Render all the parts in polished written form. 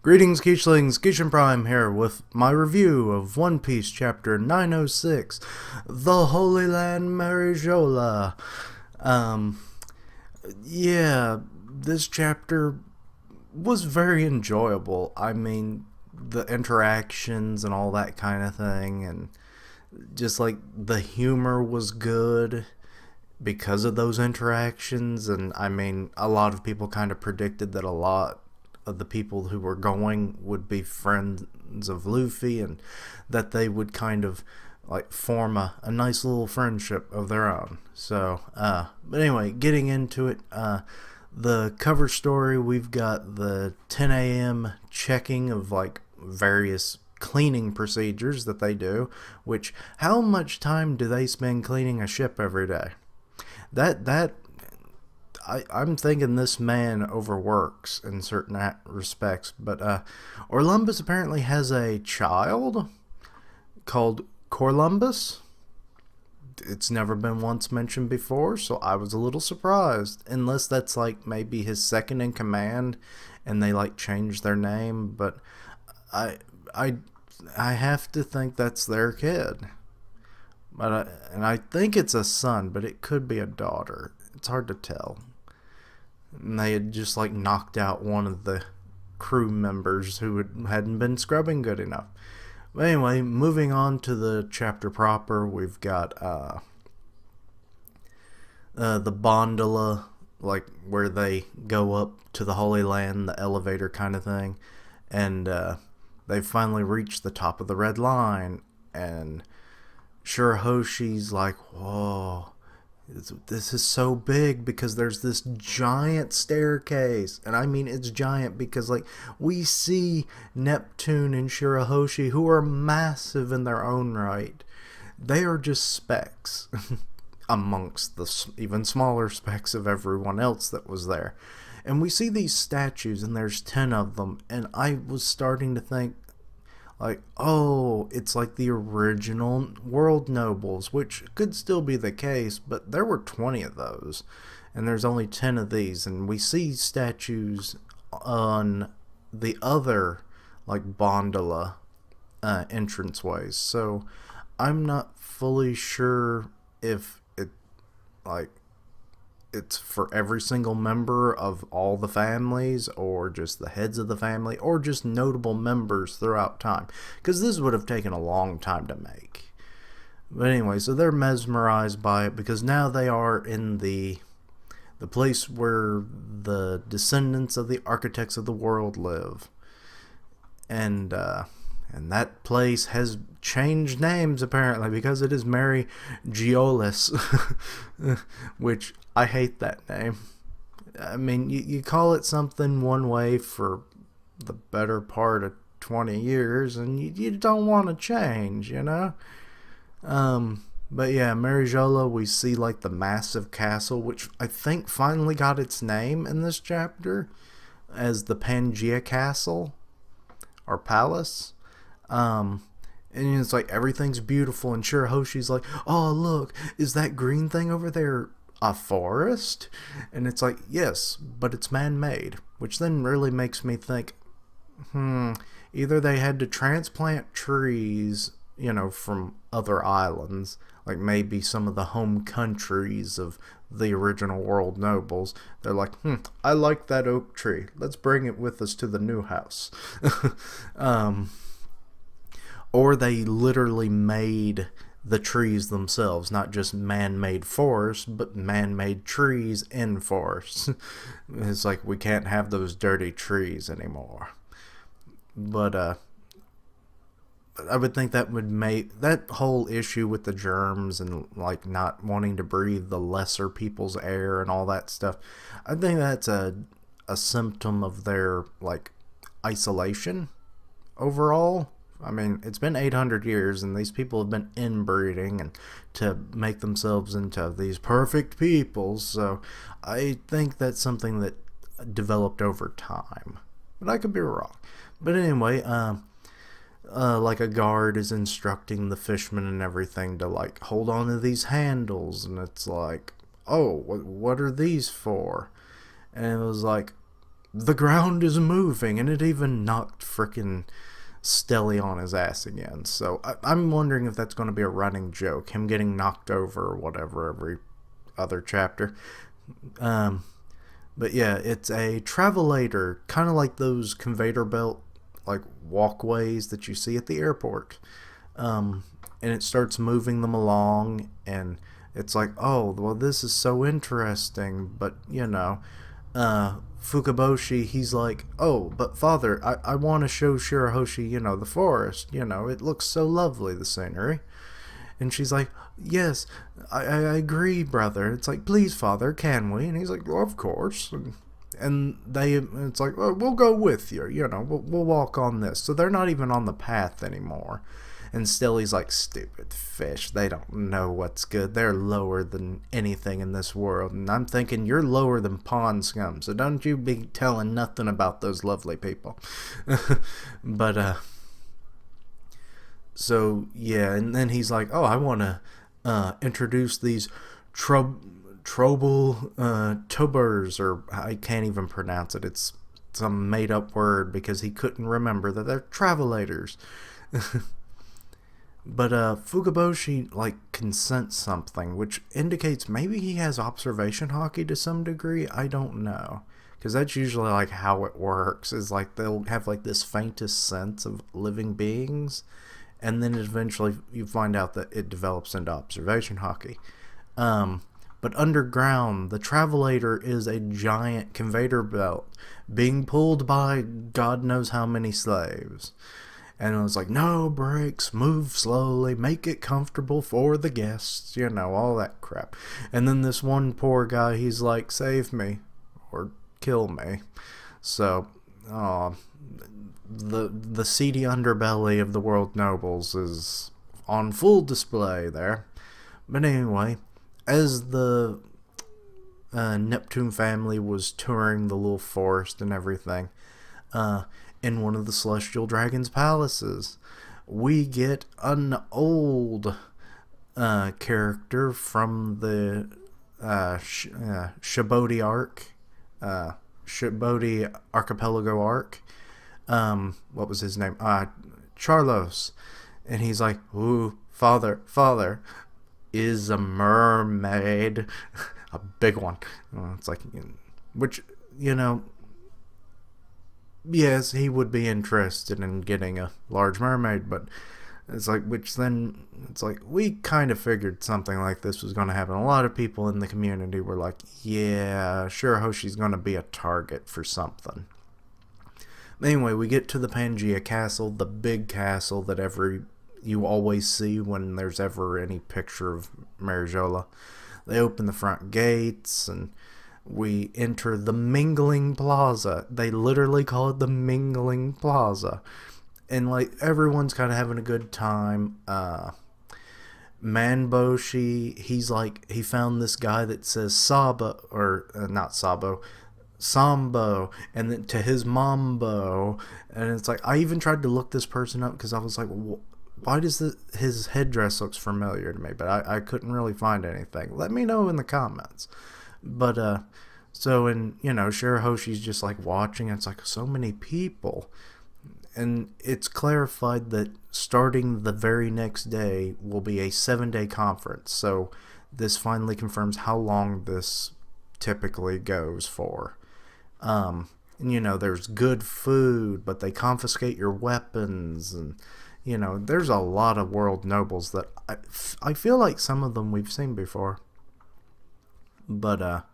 Greetings, Geechlings, Geechin Prime here with my review of One Piece Chapter 906, The Holy Land Marijola. Um, yeah, this chapter was very enjoyable. I mean, the interactions and all that kind of thing, and just like the humor was good because of those interactions. And I mean, a lot of people kind of predicted that a lot of the people who were going would be friends of Luffy, and that they would kind of like form a nice little friendship of their own. But anyway, getting into it, the cover story, we've got the 10 a.m. checking of like various cleaning procedures that they do, which how much time do they spend cleaning a ship every day? I'm thinking this man overworks in certain respects, but Orlumbus apparently has a child called Corlumbus. It's never been once mentioned before, so I was a little surprised. Unless that's like maybe his second in command, and they like changed their name. But I I I have to think that's their kid. And I think it's a son, but it could be a daughter. It's hard to tell. And they had just like knocked out one of the crew members who hadn't been scrubbing good enough. But anyway, moving on to the chapter proper, we've got the Bondola, like where they go up to the Holy Land, the elevator kind of thing, and they finally reached the top of the red line, and Shirahoshi's like, whoa, this is so big because there's this giant staircase. And I mean, it's giant because, like, we see Neptune and Shirahoshi, who are massive in their own right. They are just specks amongst the even smaller specks of everyone else that was there. And we see these statues, and there's 10 of them. And I was starting to think, like, oh, it's like the original world nobles, which could still be the case, but there were 20 of those, and there's only 10 of these, and we see statues on the other, like, Bondola entranceways, so I'm not fully sure if it, like, it's for every single member of all the families, or just the heads of the family, or just notable members throughout time, because this would have taken a long time to make. But anyway, so they're mesmerized by it because now they are in the place where the descendants of the architects of the world live, and that place has changed names apparently because it is Mary Geolis, which I hate that name. I mean, you call it something one way for the better part of 20 years, and you don't want to change, you know? But yeah, Marijola, we see like the massive castle, which I think finally got its name in this chapter as the Pangea Castle or Palace. And it's like everything's beautiful, and Shirahoshi's like, oh, look, is that green thing over there a forest? And it's like, yes, but it's man-made, which then really makes me think, either they had to transplant trees, from other islands, like maybe some of the home countries of the original world nobles. They're like, I like that oak tree, let's bring it with us to the new house. Or they literally made the trees themselves, not just man-made forests, but man-made trees in forests. It's like, we can't have those dirty trees anymore. But I would think that would make that whole issue with the germs and like not wanting to breathe the lesser people's air and all that stuff, I think that's a symptom of their like isolation overall. I mean, it's been 800 years, and these people have been inbreeding and to make themselves into these perfect peoples. So I think that's something that developed over time, but I could be wrong. But anyway, like a guard is instructing the fishermen and everything to like hold on to these handles, and it's like, oh, what are these for? And it was like, the ground is moving, and it even knocked frickin' Stelly on his ass again. So I'm wondering if that's going to be a running joke, him getting knocked over or whatever every other chapter. But yeah, it's a travelator, kind of like those conveyor belt like walkways that you see at the airport. And it starts moving them along, and it's like, oh, well, this is so interesting, but Fukaboshi, he's like, oh, but father, I want to show Shirahoshi, the forest, it looks so lovely, the scenery. And she's like, yes, I agree, brother. It's like, please, father, can we? And he's like, well, of course. And it's like, well, we'll go with you, we'll walk on this. So they're not even on the path anymore. And Stelly's like, stupid fish, they don't know what's good. They're lower than anything in this world. And I'm thinking, you're lower than pond scum, so don't you be telling nothing about those lovely people. But, so, yeah, and then he's like, oh, I want to introduce these Trobel Tobers, or I can't even pronounce it. It's some made-up word because he couldn't remember that they're travelators. But Fukaboshi can sense something, which indicates maybe he has observation haki to some degree. I don't know, because that's usually how it works. Is they'll have this faintest sense of living beings, and then eventually you find out that it develops into observation haki. But underground, the Travelator is a giant conveyor belt being pulled by God knows how many slaves. And it was like, no brakes, move slowly, make it comfortable for the guests, all that crap. And then this one poor guy, he's like, save me or kill me. So, the seedy underbelly of the world nobles is on full display there. But anyway, as the Neptune family was touring the little forest and everything, in one of the Celestial Dragon's palaces, we get an old character from the Shibodi arc, Shibodi Archipelago arc. What was his name? Charlos. And he's like, ooh, father, is a mermaid. A big one. It's like, which, yes, he would be interested in getting a large mermaid, but it's like, we kind of figured something like this was going to happen. A lot of people in the community were like, yeah, Shirahoshi's going to be a target for something. Anyway, we get to the Pangea Castle, the big castle that you always see when there's ever any picture of Marijola. They open the front gates, and we enter the Mingling Plaza. They literally call it the Mingling Plaza. And everyone's kind of having a good time. Manboshi, he found this guy that says Saba, or not Sabo, Sambo, and then to his Mambo. And it's like, I even tried to look this person up because I was like, why does his headdress looks familiar to me? But I couldn't really find anything. Let me know in the comments. But, so, and, Shirahoshi's just watching, and it's so many people. And it's clarified that starting the very next day will be a 7-day conference. So, this finally confirms how long this typically goes for. And, there's good food, but they confiscate your weapons, and, there's a lot of world nobles that I feel like some of them we've seen before. But,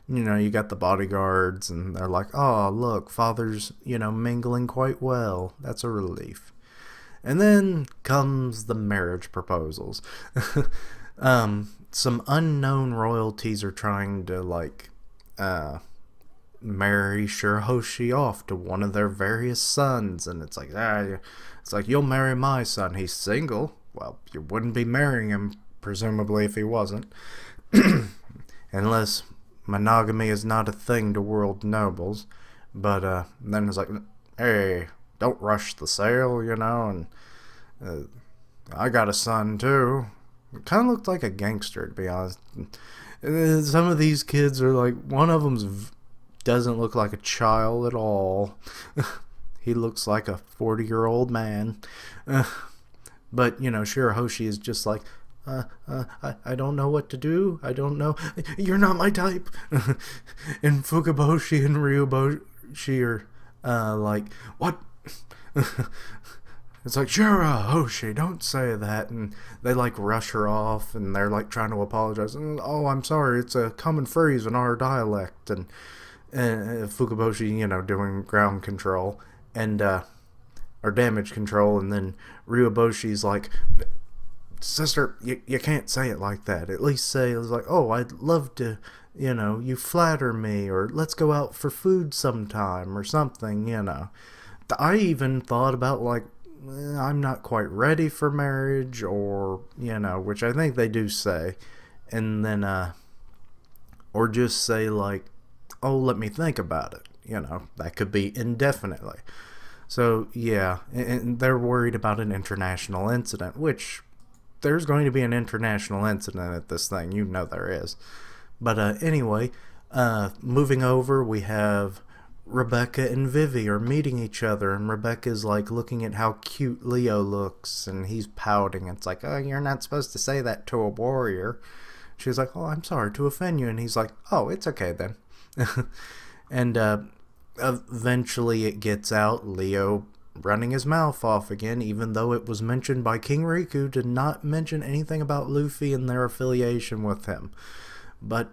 you got the bodyguards, and they're like, oh, look, father's, mingling quite well. That's a relief. And then comes the marriage proposals. Some unknown royalties are trying to, marry Shirahoshi off to one of their various sons, and it's like, you'll marry my son. He's single. Well, you wouldn't be marrying him, presumably, if he wasn't. Unless monogamy is not a thing to world nobles. But then it's like, hey, don't rush the sale, and I got a son too. It kind of looked like a gangster, to be honest. And some of these kids are one of them's doesn't look like a child at all. He looks like a 40-year-old man. But, Shirahoshi is just like, I don't know what to do. I don't know. You're not my type. And Fukaboshi and Ryuboshi are like, what? It's like, Shirahoshi, don't say that. And they like rush her off, and they're like trying to apologize. Oh, I'm sorry. It's a common phrase in our dialect. And Fukaboshi, doing ground control and or damage control, and then Ryuboshi's like, sister, you can't say it like that. At least say it's like, oh, I'd love to, you flatter me, or let's go out for food sometime or something, I even thought about like, I'm not quite ready for marriage, or, which I think they do say. And then, or just say like, oh, let me think about it. That could be indefinitely. So, yeah, and they're worried about an international incident, which there's going to be an international incident at this thing. There is. But anyway, moving over, we have Rebecca and Vivi are meeting each other, and Rebecca's like looking at how cute Leo looks, and he's pouting. It's like, oh, you're not supposed to say that to a warrior. She's like, oh, I'm sorry to offend you. And he's like, oh, it's okay then. And eventually it gets out, Leo running his mouth off again, even though it was mentioned by King Riku to not mention anything about Luffy and their affiliation with him. But,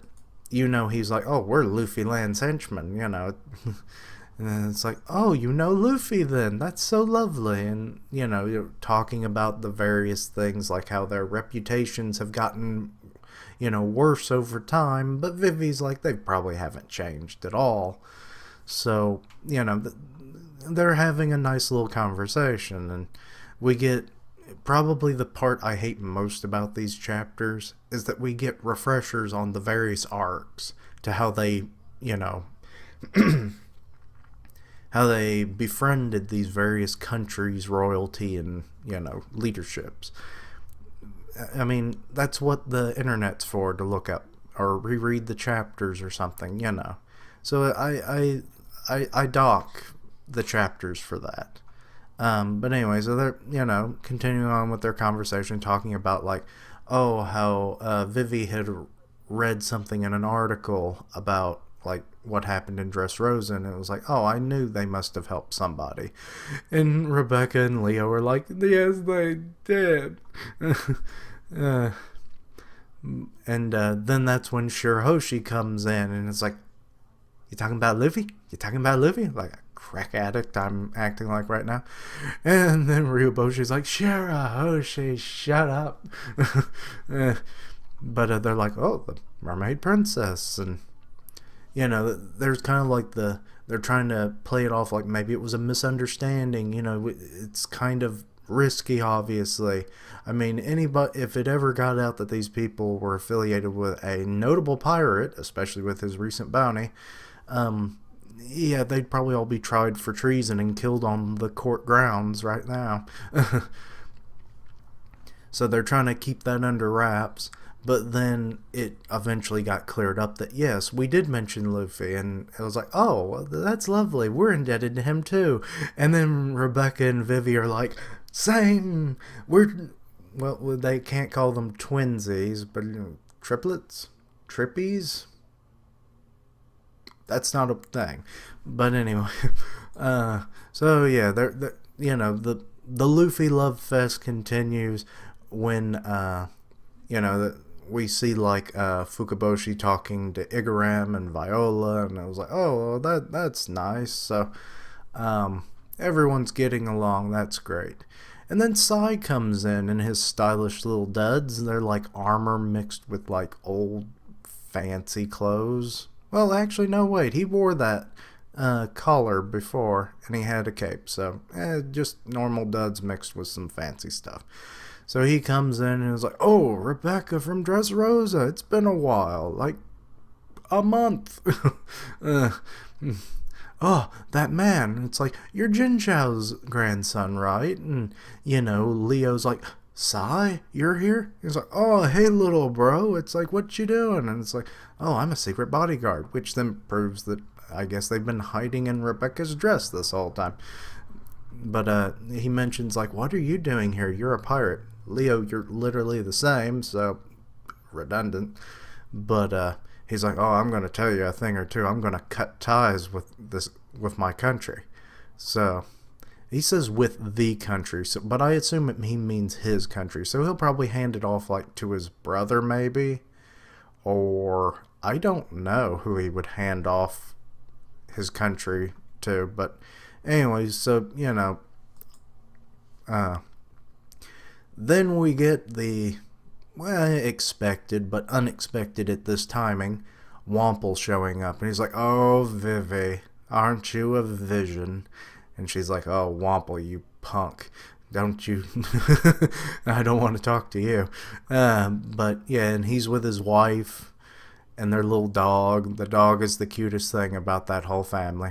he's like, oh, we're Luffy Land's henchmen, And it's like, oh, Luffy then. That's so lovely. And, you're talking about the various things, like how their reputations have gotten, worse over time. But Vivi's like, they probably haven't changed at all. So, they're having a nice little conversation. And we get, probably the part I hate most about these chapters is that we get refreshers on the various arcs to how they, how they befriended these various countries, royalty, and, leaderships. I mean, that's what the internet's for, to look up or reread the chapters or something, So I dock the chapters for that. But anyway, so they're, continuing on with their conversation, talking about like, oh, how Vivi had read something in an article about like what happened in Dressrosa, and it was like, oh, I knew they must have helped somebody. And Rebecca and Leo were like, yes, they did. And then that's when Shirahoshi comes in, and it's like, you talking about Luffy? You talking about Luffy? Like a crack addict I'm acting like right now. And then Ryuboshi's like, Shirahoshi, shut up. But they're like, oh, the mermaid princess. And, there's kind of like they're trying to play it off like maybe it was a misunderstanding. It's kind of risky, obviously. I mean, if it ever got out that these people were affiliated with a notable pirate, especially with his recent bounty, yeah, they'd probably all be tried for treason and killed on the court grounds right now. So they're trying to keep that under wraps. But then it eventually got cleared up that, yes, we did mention Luffy. And it was like, oh, that's lovely. We're indebted to him too. And then Rebecca and Vivi are like, same. Well, they can't call them twinsies, but triplets? Trippies? That's not a thing. But anyway. So yeah, they're the Luffy love fest continues when, we see like Fukaboshi talking to Igaram and Viola, and I was like, oh, that's nice. So everyone's getting along. That's great. And then Sai comes in his stylish little duds. They're like armor mixed with like old fancy clothes. Well, actually, no, wait. He wore that collar before, and he had a cape. So just normal duds mixed with some fancy stuff. So he comes in and is like, oh, Rebecca from Dressrosa, it's been a while, like a month. Oh, that man, it's like, you're Jin Chao's grandson, right? And, Leo's like, Sai, you're here? He's like, oh, hey, little bro. It's like, what you doing? And it's like, oh, I'm a secret bodyguard, which then proves that I guess they've been hiding in Rebecca's dress this whole time. But he mentions, like, what are you doing here? You're a pirate. Leo, you're literally the same, so redundant. But he's like, oh, I'm going to tell you a thing or two. I'm going to cut ties with my country. So he says with the country, but I assume he means his country. So he'll probably hand it off, like, to his brother, maybe. Or I don't know who he would hand off his country to. But anyways, so, then we get the, expected but unexpected at this timing, Wample showing up. And he's like, oh, Vivi, aren't you a vision? And she's like, oh, Wample, you punk. Don't you... I don't want to talk to you. But, yeah, and he's with his wife and their little dog. The dog is the cutest thing about that whole family.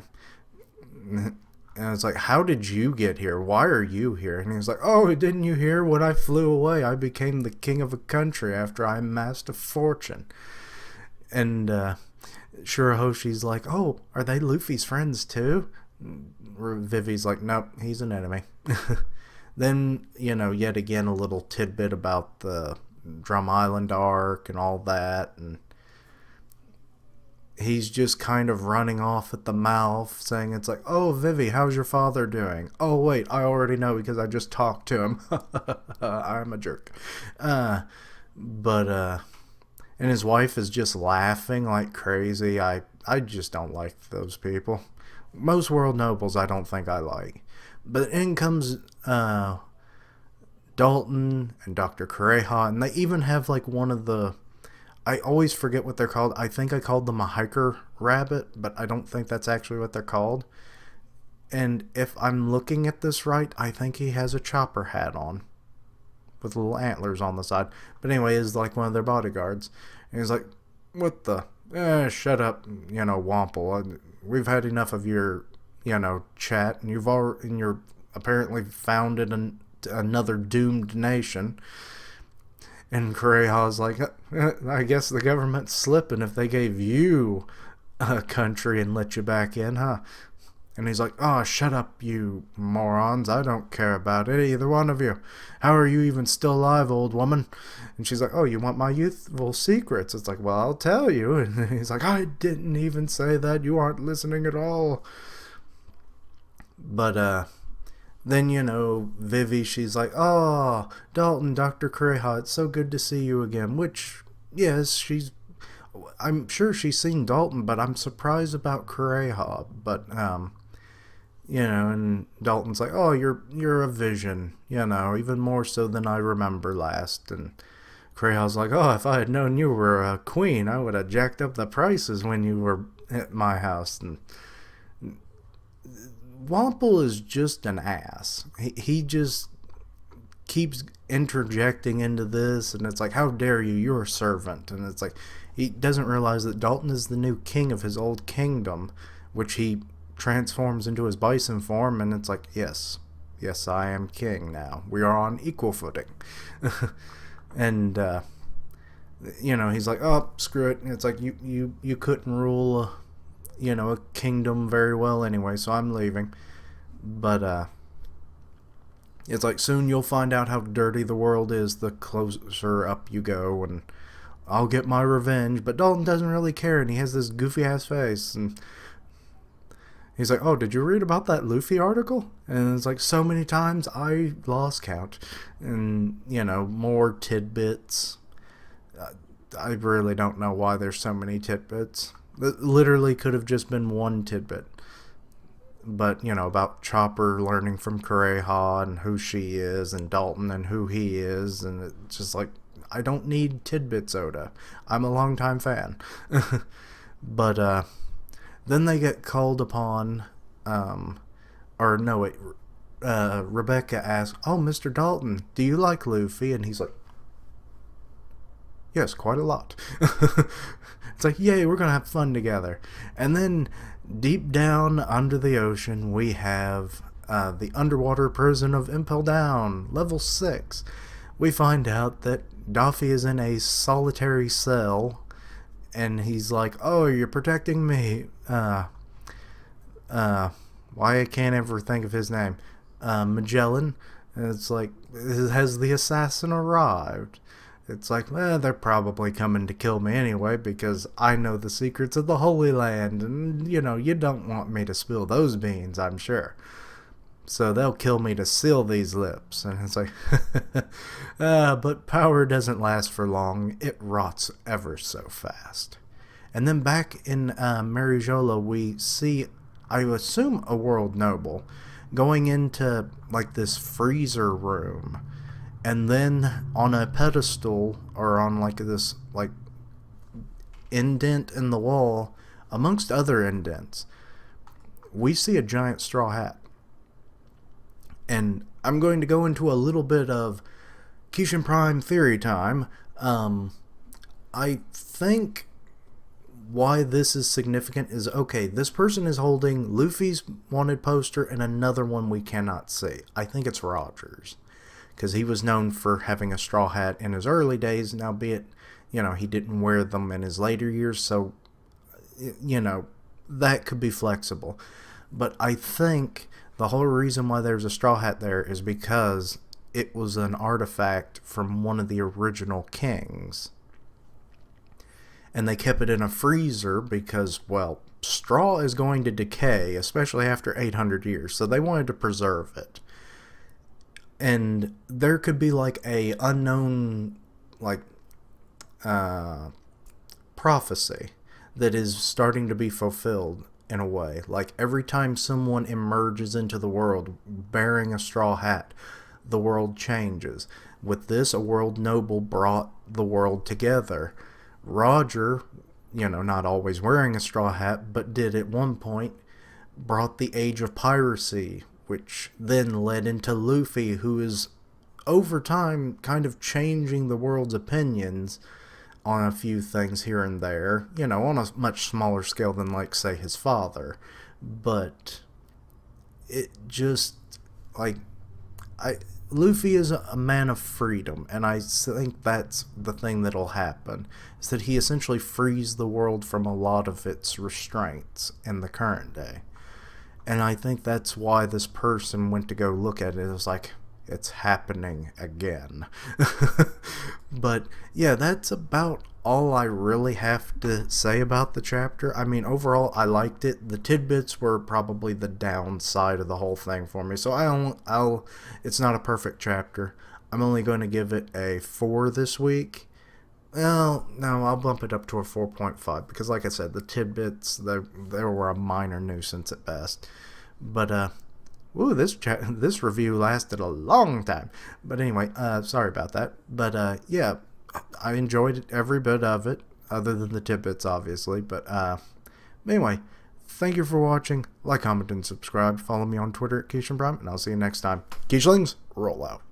And it's like, how did you get here? Why are you here? And he's like, oh, didn't you hear? When I flew away, I became the king of a country after I amassed a fortune. And Shirahoshi's like, oh, are they Luffy's friends too? Vivi's like, nope, he's an enemy. Then, yet again, a little tidbit about the Drum Island arc and all that. And he's just kind of running off at the mouth, saying it's like, oh, Vivi, how's your father doing? Oh, wait, I already know because I just talked to him. I'm a jerk. And his wife is just laughing like crazy. I just don't like those people. Most world nobles I don't think I like. But in comes Dalton and Dr. Kureha, and they even have like one of the... I always forget what they're called. I think I called them a hiker rabbit, but I don't think that's actually what they're called. And if I'm looking at this right, I think he has a chopper hat on with little antlers on the side. But anyway, he's like one of their bodyguards. And he's like, what the... shut up, Wample. We've had enough of your, chat. And you're apparently founded another doomed nation. And Kureha's like, I guess the government's slipping if they gave you a country and let you back in, huh? And he's like, oh, shut up, you morons. I don't care about it, either one of you. How are you even still alive, old woman? And she's like, oh, you want my youthful secrets? It's like, well, I'll tell you. And he's like, I didn't even say that. You aren't listening at all. But, then, Vivi, she's like, oh, Dalton, Dr. Kureha, it's so good to see you again. Which, yes, I'm sure she's seen Dalton, but I'm surprised about Kureha. But, and Dalton's like, oh, you're a vision, even more so than I remember last. And Kureha's like, oh, if I had known you were a queen, I would have jacked up the prices when you were at my house. And Wample is just an ass. He just keeps interjecting into this, and it's like, how dare you, you're a servant. And it's like, he doesn't realize that Dalton is the new king of his old kingdom, which he transforms into his bison form, and it's like, yes, I am king now. We are on equal footing. And, he's like, oh, screw it. And it's like, you couldn't rule a kingdom very well anyway, so I'm leaving. But it's like, soon you'll find out how dirty the world is the closer up you go, and I'll get my revenge. But Dalton doesn't really care, and he has this goofy ass face, and he's like, oh, did you read about that Luffy article? And it's like, so many times I lost count. And more tidbits. I really don't know why there's so many tidbits. It literally could have just been one tidbit. But, about Chopper learning from Kureha and who she is, and Dalton and who he is, and it's just like, I don't need tidbits, Oda. I'm a longtime fan. But, then they get called upon, Rebecca asks, oh, Mr. Dalton, do you like Luffy? And he's like, yes, quite a lot. It's like, yay, we're going to have fun together. And then deep down under the ocean, we have the underwater prison of Impel Down, level 6. We find out that Daffy is in a solitary cell, and he's like, oh, you're protecting me. Why I can't ever think of his name. Magellan. And it's like, has the assassin arrived? It's like, well, they're probably coming to kill me anyway because I know the secrets of the Holy Land, and, you don't want me to spill those beans, I'm sure. So they'll kill me to seal these lips. And it's like, but power doesn't last for long. It rots ever so fast. And then back in Marijola, we see, I assume, a world noble going into like this freezer room, and then on a pedestal or on like this like indent in the wall, amongst other indents, we see a giant straw hat. And I'm going to go into a little bit of Kishin Prime theory time. I think why this is significant is, okay, this person is holding Luffy's wanted poster and another one we cannot see. I think it's Rogers, because he was known for having a straw hat in his early days, and albeit, he didn't wear them in his later years, so, that could be flexible. But I think the whole reason why there's a straw hat there is because it was an artifact from one of the original kings. And they kept it in a freezer because, well, straw is going to decay, especially after 800 years. So they wanted to preserve it. And there could be like a unknown, like, prophecy that is starting to be fulfilled in a way. Like, every time someone emerges into the world bearing a straw hat, the world changes. With this, a world noble brought the world together. Roger, not always wearing a straw hat, but did at one point, brought the age of piracy, which then led into Luffy, who is, over time, kind of changing the world's opinions on a few things here and there, on a much smaller scale than, like, say, his father. But it just, like, Luffy is a man of freedom, and I think that's the thing that'll happen, is that he essentially frees the world from a lot of its restraints in the current day. And I think that's why this person went to go look at it. It was like, it's happening again. But yeah, that's about all I really have to say about the chapter. I mean, overall, I liked it. The tidbits were probably the downside of the whole thing for me. So it's not a perfect chapter. I'm only going to give it a 4 this week. Well, no, I'll bump it up to a 4.5 because, like I said, the tidbits, they were a minor nuisance at best. But this review lasted a long time. But anyway, sorry about that. But yeah, I enjoyed every bit of it, other than the tidbits, obviously. But anyway, thank you for watching. Like, comment, and subscribe. Follow me on Twitter at Kishin Prime, and I'll see you next time. Kishlings, roll out.